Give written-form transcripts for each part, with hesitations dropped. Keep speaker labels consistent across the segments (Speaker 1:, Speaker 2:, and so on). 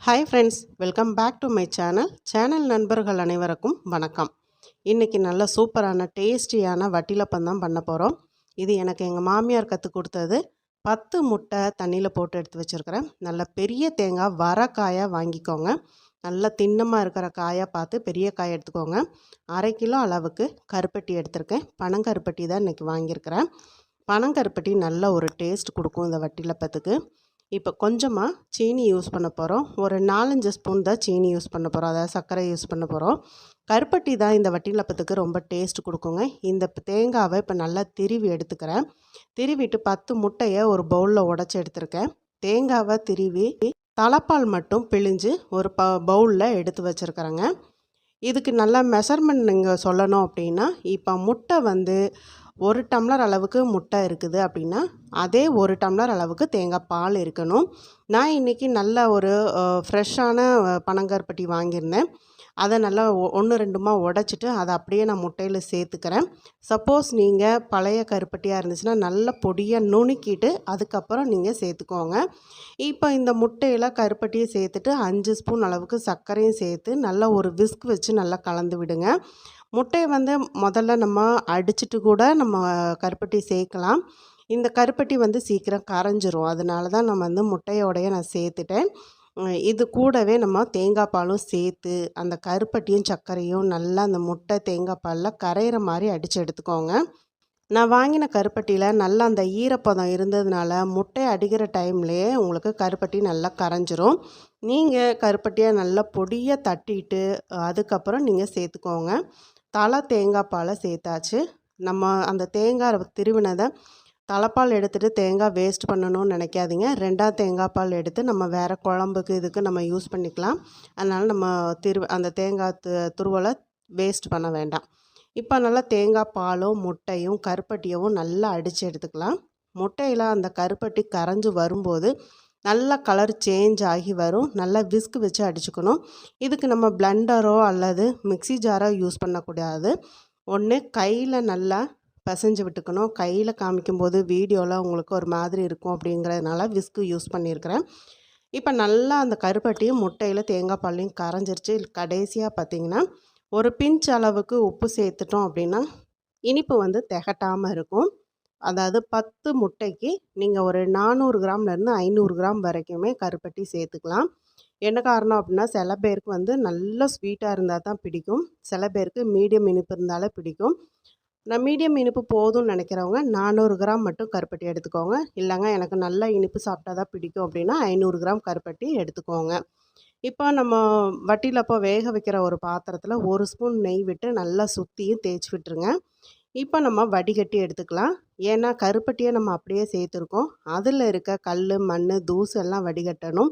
Speaker 1: Hi friends, welcome back to my channel நண்பர்கள் அனைவருக்கும் வணக்கம். இன்றைக்கி நல்ல சூப்பரான டேஸ்டியான வட்டிலப்பம் தான் பண்ண போகிறோம். இது எனக்கு எங்கள் மாமியார் கற்றுக் கொடுத்தது. 10 முட்டை தண்ணியில் போட்டு எடுத்து வச்சுருக்கிறேன். நல்ல பெரிய தேங்காய் வர காயாக வாங்கிக்கோங்க. நல்ல திண்ணமாக இருக்கிற காயாக பார்த்து பெரிய காய் எடுத்துக்கோங்க. 1/2 கிலோ அளவுக்கு கருப்பட்டி எடுத்திருக்கேன். பனங்கருப்பட்டி தான் இன்றைக்கி வாங்கியிருக்கிறேன். பனங்கருப்பட்டி நல்ல ஒரு டேஸ்ட் கொடுக்கும் இந்த வட்டிலப்பத்துக்கு. இப்போ கொஞ்சமாக சீனி யூஸ் பண்ண போகிறோம். ஒரு 4-5 ஸ்பூன் தான் சீனி யூஸ் பண்ண போகிறோம், அதாவது சர்க்கரை யூஸ் பண்ண போகிறோம். கருப்பட்டி தான் இந்த வட்டிலப்பத்துக்கு ரொம்ப டேஸ்ட் கொடுக்குங்க. இந்த தேங்காவை இப்போ நல்லா திருவி எடுத்துக்கிறேன். திருவிட்டு 10 முட்டையை ஒரு பவுலில் உடச்சி எடுத்துருக்கேன். தேங்காவை திருவி தலைப்பால் மட்டும் பிழிஞ்சு ஒரு பவுலில் எடுத்து வச்சுருக்கிறேங்க. இதுக்கு நல்லா மெஷர்மெண்ட் நீங்கள் சொல்லணும் அப்படின்னா, இப்போ முட்டை வந்து 1 டம்ளர் அளவுக்கு முட்டை இருக்குது அப்படின்னா, அதே 1 டம்ளர் அளவுக்கு தேங்காய் பால் இருக்கணும். நான் இன்றைக்கி நல்ல ஒரு ஃப்ரெஷ்ஷான பனங்கருப்பட்டி வாங்கியிருந்தேன். அதை நல்லா 1 2மா உடச்சிட்டு அதை அப்படியே நான் முட்டையில் சேர்த்துக்கிறேன். சப்போஸ் நீங்கள் பழைய கருப்பட்டியாக இருந்துச்சுன்னா நல்லா பொடியாக நுணுக்கிட்டு அதுக்கப்புறம் நீங்கள் சேர்த்துக்கோங்க. இப்போ இந்த முட்டையில் கருப்பட்டியை சேர்த்துட்டு 5 ஸ்பூன் அளவுக்கு சர்க்கரையும் சேர்த்து நல்லா ஒரு விஸ்க் வச்சு நல்லா கலந்து விடுங்க. முட்டையை வந்து முதல்ல நம்ம அடிச்சுட்டு கூட நம்ம கருப்பட்டி சேர்க்கலாம். இந்த கருப்பட்டி வந்து சீக்கிரம் கரைஞ்சிரும், அதனால தான் நம்ம வந்து முட்டையோடைய நான் சேர்த்துட்டேன். இது கூடவே நம்ம தேங்காய் பாலும் சேர்த்து அந்த கருப்பட்டியும் சர்க்கரையும் நல்லா அந்த முட்டை தேங்காய் பாலில் கரையிற மாதிரி அடித்து எடுத்துக்கோங்க. நான் வாங்கின கருப்பட்டியில் நல்லா அந்த ஈரப்பதம் இருந்ததுனால முட்டை அடிக்கிற டைம்லேயே உங்களுக்கு கருப்பட்டி நல்லா கரைஞ்சிரும். நீங்கள் கருப்பட்டியை நல்லா பொடியாக தட்டிட்டு அதுக்கப்புறம் நீங்கள் சேர்த்துக்கோங்க. தலை தேங்காய் பாலை சேர்த்தாச்சு. நம்ம அந்த தேங்காய் திருவினதை தலைப்பால் எடுத்துகிட்டு தேங்காய் வேஸ்ட் பண்ணணும்னு நினைக்காதீங்க. 2ஆவது தேங்காய் பால் எடுத்து நம்ம வேறு குழம்புக்கு இதுக்கு நம்ம யூஸ் பண்ணிக்கலாம். அதனால் நம்ம அந்த தேங்காய் துருவலை வேஸ்ட் பண்ண வேண்டாம். இப்போ நல்லா தேங்காய் பாலும் முட்டையும் கருப்பட்டியவும் நல்லா அடித்து எடுத்துக்கலாம். முட்டையில் அந்த கருப்பட்டி கரைஞ்சி வரும்போது நல்லா கலர் சேஞ்ச் ஆகி வரும். நல்லா விஸ்க் வச்சு அடிச்சுக்கணும். இதுக்கு நம்ம பிளெண்டரோ அல்லது மிக்ஸி ஜாரோ யூஸ் பண்ணக்கூடாது. ஒன்று கையில் நல்லா பிசைஞ்சு விட்டுக்கணும். கையில் காமிக்கும்போது வீடியோவில் உங்களுக்கு ஒரு மாதிரி இருக்கும் அப்படிங்கிறதுனால விஸ்க்கு யூஸ் பண்ணியிருக்கிறேன். இப்போ நல்லா அந்த கருப்பட்டியும் முட்டையில் தேங்காய் பாலையும் கரைஞ்சிருச்சு. கடைசியாக பார்த்திங்கன்னா ஒரு பிஞ்ச் அளவுக்கு உப்பு சேர்த்துட்டோம் அப்படின்னா இனிப்பு வந்து திகட்டாமல் இருக்கும். அதாவது 10 முட்டைக்கு நீங்கள் ஒரு 400 கிராம்லேருந்து 500 கிராம் வரைக்குமே கருப்பட்டி சேர்த்துக்கலாம். என்ன காரணம் அப்படின்னா, சில பேருக்கு வந்து நல்ல ஸ்வீட்டாக இருந்தால் தான் பிடிக்கும், சில பேருக்கு மீடியம் இனிப்பு இருந்தாலே பிடிக்கும். நான் மீடியம் இனிப்பு போதும்னு நினைக்கிறவங்க 400 கிராம் மட்டும் கருப்பட்டி எடுத்துக்கோங்க. இல்லைங்க எனக்கு நல்ல இனிப்பு சாப்பிட்டா தான் பிடிக்கும் அப்படின்னா 500 கிராம் கருப்பட்டி எடுத்துக்கோங்க. இப்போ நம்ம வட்டிலப்பம் வேக வைக்கிற ஒரு பாத்திரத்தில் 1 ஸ்பூன் நெய் விட்டு நல்லா சுற்றியும் தேய்ச்சி விட்டுருங்க. இப்போ நம்ம வடிகட்டி எடுத்துக்கலாம். ஏன்னா கருப்பட்டியை நம்ம அப்படியே சேர்த்துருக்கோம், அதில் இருக்க கல் மண் தூசு எல்லாம் வடிகட்டணும்.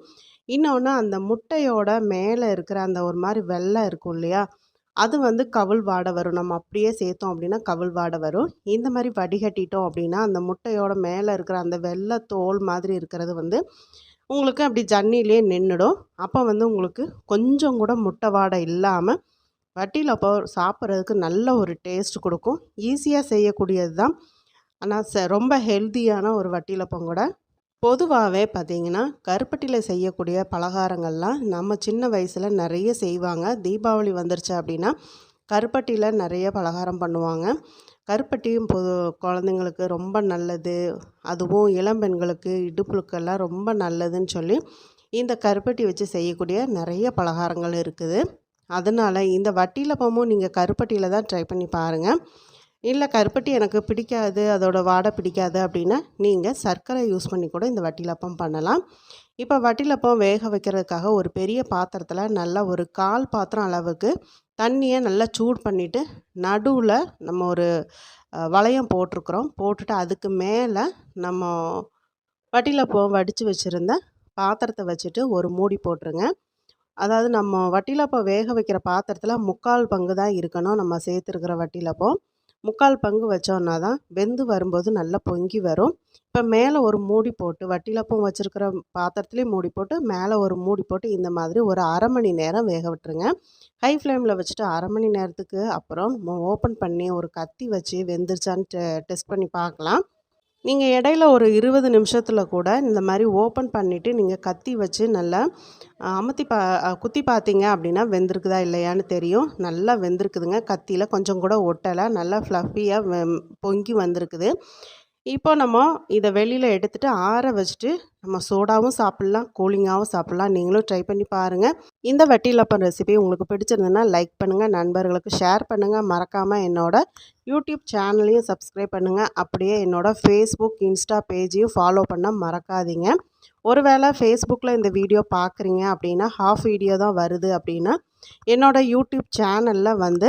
Speaker 1: இன்னொன்று அந்த முட்டையோட மேலே இருக்கிற அந்த ஒரு மாதிரி வெள்ளை இருக்கும் இல்லையா, அது வந்து கவுள் வாடை வரும். நம்ம அப்படியே சேர்த்தோம் அப்படின்னா கவுள் வாடை வரும். இந்த மாதிரி வடிகட்டிட்டோம் அப்படின்னா அந்த முட்டையோட மேலே இருக்கிற அந்த வெள்ளை தோல் மாதிரி இருக்கிறது வந்து உங்களுக்கு அப்படி ஜன்னிலே நின்றுடும். அப்போ வந்து உங்களுக்கு கொஞ்சம் கூட முட்டை வாடை இல்லாமல் வட்டிலப்பம் சாப்பிட்றதுக்கு நல்ல ஒரு டேஸ்ட் கொடுக்கும். ஈஸியாக செய்யக்கூடியது தான், ஆனால் ரொம்ப ஹெல்த்தியான ஒரு வட்டிலப்பம் கூட. பொதுவாகவே பார்த்திங்கன்னா கருப்பட்டியில் செய்யக்கூடிய பலகாரங்கள்லாம் நம்ம சின்ன வயசில் நிறைய செய்வாங்க. தீபாவளி வந்துருச்சு அப்படின்னா கருப்பட்டியில் நிறைய பலகாரம் பண்ணுவாங்க. கருப்பட்டியும் குழந்தைங்களுக்கு ரொம்ப நல்லது, அதுவும் இளம்பெண்களுக்கு இடுப்புக்கெல்லாம் ரொம்ப நல்லதுன்னு சொல்லி இந்த கருப்பட்டி வச்சு செய்யக்கூடிய நிறைய பலகாரங்கள் இருக்குது. அதனால் இந்த வட்டிலப்பமும் நீங்கள் கருப்பட்டியில் தான் ட்ரை பண்ணி பாருங்கள். இல்லை கருப்பட்டி எனக்கு பிடிக்காது, அதோட வாடை பிடிக்காது அப்படின்னா நீங்கள் சர்க்கரை யூஸ் பண்ணி கூட இந்த வட்டிலப்பம் பண்ணலாம். இப்போ வட்டிலப்பம் வேக வைக்கிறதுக்காக ஒரு பெரிய பாத்திரத்தில் நல்லா ஒரு 1/4 பாத்திரம் அளவுக்கு தண்ணியை நல்லா சூடு பண்ணிவிட்டு நடுவில் நம்ம ஒரு வளையம் போட்டிருக்கிறோம். போட்டுட்டு அதுக்கு மேலே நம்ம வட்டிலப்பம் வடித்து வச்சுருந்த பாத்திரத்தை வச்சுட்டு ஒரு மூடி போட்டுருங்க. அதாவது நம்ம வட்டிலப்பம் வேக வைக்கிற பாத்திரத்தில் 3/4 பங்கு தான் இருக்கணும். நம்ம சேர்த்துருக்கிற வட்டிலப்பம் 3/4 பங்கு வச்சோன்னா தான் வெந்து வரும்போது நல்லா பொங்கி வரும். இப்போ மேலே ஒரு மூடி போட்டு வட்டிலப்பம் வச்சுருக்கிற பாத்திரத்துலேயும் மூடி போட்டு மேலே ஒரு மூடி போட்டு இந்த மாதிரி ஒரு 1/2 மணி நேரம் வேக விட்டுருங்க. ஹை ஃப்ளேமில் வச்சுட்டு 1/2 மணி நேரத்துக்கு அப்புறம் ஓப்பன் பண்ணி ஒரு கத்தி வச்சு வெந்துருச்சான்னு டெஸ்ட் பண்ணி பார்க்கலாம். நீங்கள் இடையில ஒரு 20 நிமிஷத்தில் கூட இந்த மாதிரி ஓப்பன் பண்ணிவிட்டு நீங்கள் கத்தி வச்சு நல்லா அமுத்தி குத்தி பார்த்தீங்க அப்படின்னா வெந்திருக்குதா இல்லையான்னு தெரியும். நல்லா வெந்திருக்குதுங்க. கத்தியில் கொஞ்சம் கூட ஒட்டலை, நல்லா ஃப்ளஃபியாக பொங்கி வந்திருக்குது. இப்போ நம்ம இதை வெளியில் எடுத்துகிட்டு ஆற வச்சுட்டு நம்ம சூடாகவும் சாப்பிட்லாம், கூலிங்காகவும் சாப்பிட்லாம். நீங்களும் ட்ரை பண்ணி பாருங்கள். இந்த வட்டிலப்பம் ரெசிபி உங்களுக்கு பிடிச்சிருந்ததுன்னா லைக் பண்ணுங்கள், நண்பர்களுக்கு ஷேர் பண்ணுங்கள். மறக்காமல் என்னோட யூடியூப் சேனலையும் சப்ஸ்கிரைப் பண்ணுங்கள். அப்படியே என்னோடய ஃபேஸ்புக், இன்ஸ்டா பேஜையும் ஃபாலோ பண்ண மறக்காதீங்க. ஒருவேளை ஃபேஸ்புக்கில் இந்த வீடியோ பார்க்குறீங்க அப்படின்னா ஹாஃப் வீடியோ தான் வருது அப்படின்னா என்னோடய யூடியூப் சேனலில் வந்து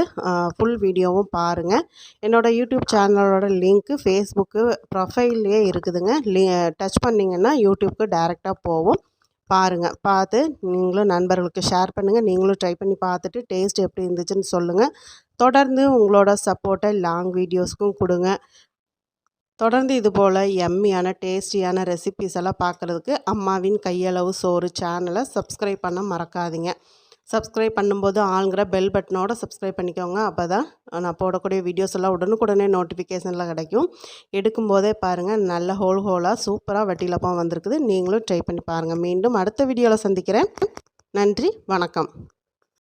Speaker 1: ஃபுல் வீடியோவும் பாருங்கள். என்னோடய யூடியூப் சேனலோட லிங்க்கு ஃபேஸ்புக்கு ப்ரொஃபைல்லையே இருக்குதுங்க. டச் பண்ணிங்கன்னா யூடியூப்க்கு டைரெக்டாக போகும். பாருங்கள், பார்த்து நீங்களும் நண்பர்களுக்கு ஷேர் பண்ணுங்கள். நீங்களும் ட்ரை பண்ணி பார்த்துட்டு டேஸ்ட் எப்படி இருந்துச்சுன்னு சொல்லுங்கள். தொடர்ந்து உங்களோட சப்போர்ட்டை லாங் வீடியோஸ்க்கும் கொடுங்க. தொடர்ந்து இது போல் யம்மியான டேஸ்டியான ரெசிபீஸ் எல்லாம் பார்க்குறதுக்கு அம்மாவின் கையளவு சோறு சேனலை சப்ஸ்கிரைப் பண்ண மறக்காதீங்க. சப்ஸ்கிரைப் பண்ணும்போது ஆளுங்கிற பெல் பட்டனோட சப்ஸ்கிரைப் பண்ணிக்கோங்க. அப்போ தான் நான் போடக்கூடிய வீடியோஸ் எல்லாம் உடனுக்குடனே நோட்டிஃபிகேஷனில் கிடைக்கும். எடுக்கும்போதே பாருங்கள், நல்ல ஹோலாக சூப்பராக வட்டிலப்பம் வந்திருக்குது. நீங்களும் ட்ரை பண்ணி பாருங்கள். மீண்டும் அடுத்த வீடியோவில் சந்திக்கிறேன். நன்றி, வணக்கம்.